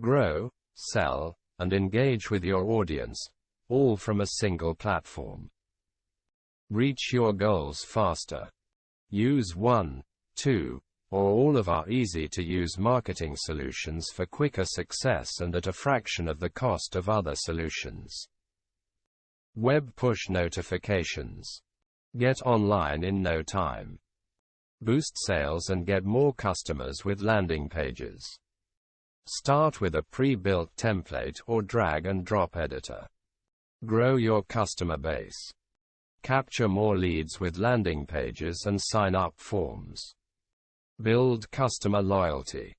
Grow, sell, and engage with your audience, all from a single platform. Reach your goals faster. Use one, two, or all of our easy-to-use marketing solutions for quicker success and at a fraction of the cost of other solutions. Web push notifications. Get online in no time. Boost sales and get more customers with landing pages. Start with a pre-built template or drag-and-drop editor. Grow your customer base. Capture more leads with landing pages and sign-up forms. Build customer loyalty.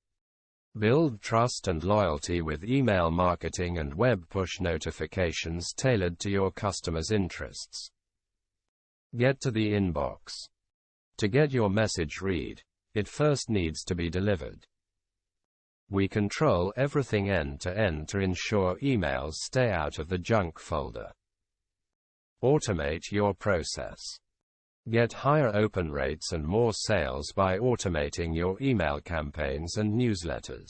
Build trust and loyalty with email marketing and web push notifications tailored to your customers' interests. Get to the inbox. To get your message read, it first needs to be delivered. We control everything end-to-end to ensure emails stay out of the junk folder. Automate your process. Get higher open rates and more sales by automating your email campaigns and newsletters.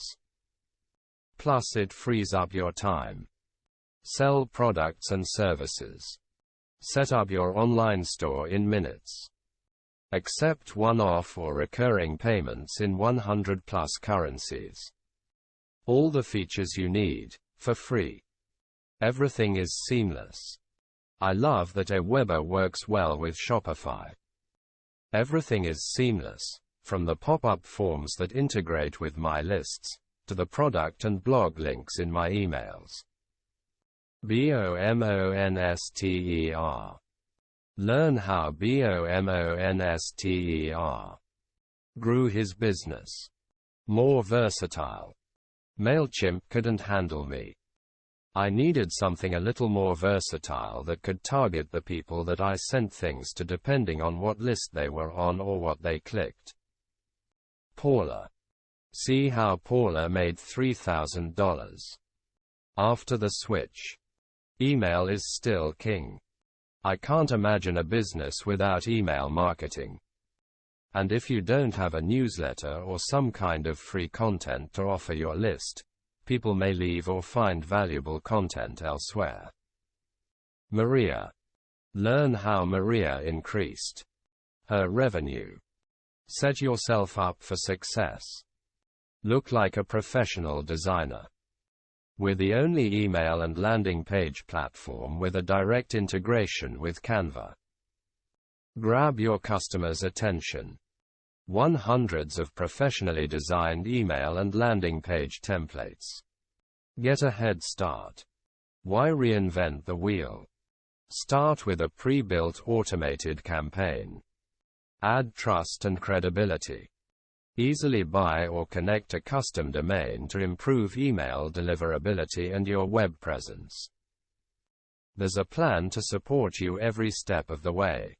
Plus, it frees up your time. Sell products and services. Set up your online store in minutes. Accept one-off or recurring payments in 100+ currencies. All the features you need, for free. Everything is seamless. I love that Aweber works well with Shopify. Everything is seamless, from the pop-up forms that integrate with my lists, to the product and blog links in my emails. BOMONSTER. Learn how BOMONSTER grew his business. More versatile. MailChimp couldn't handle me. I needed something a little more versatile that could target the people that I sent things to depending on what list they were on or what they clicked. Paula. See how Paula made $3,000. After the switch. Email is still king. I can't imagine a business without email marketing. And if you don't have a newsletter or some kind of free content to offer your list, people may leave or find valuable content elsewhere. Maria. Learn how Maria increased her revenue. Set yourself up for success. Look like a professional designer. We're the only email and landing page platform with a direct integration with Canva. Grab your customers' attention. Hundreds of professionally designed email and landing page templates. Get a head start. Why reinvent the wheel? Start with a pre-built automated campaign. Add trust and credibility. Easily buy or connect a custom domain to improve email deliverability and your web presence. There's a plan to support you every step of the way.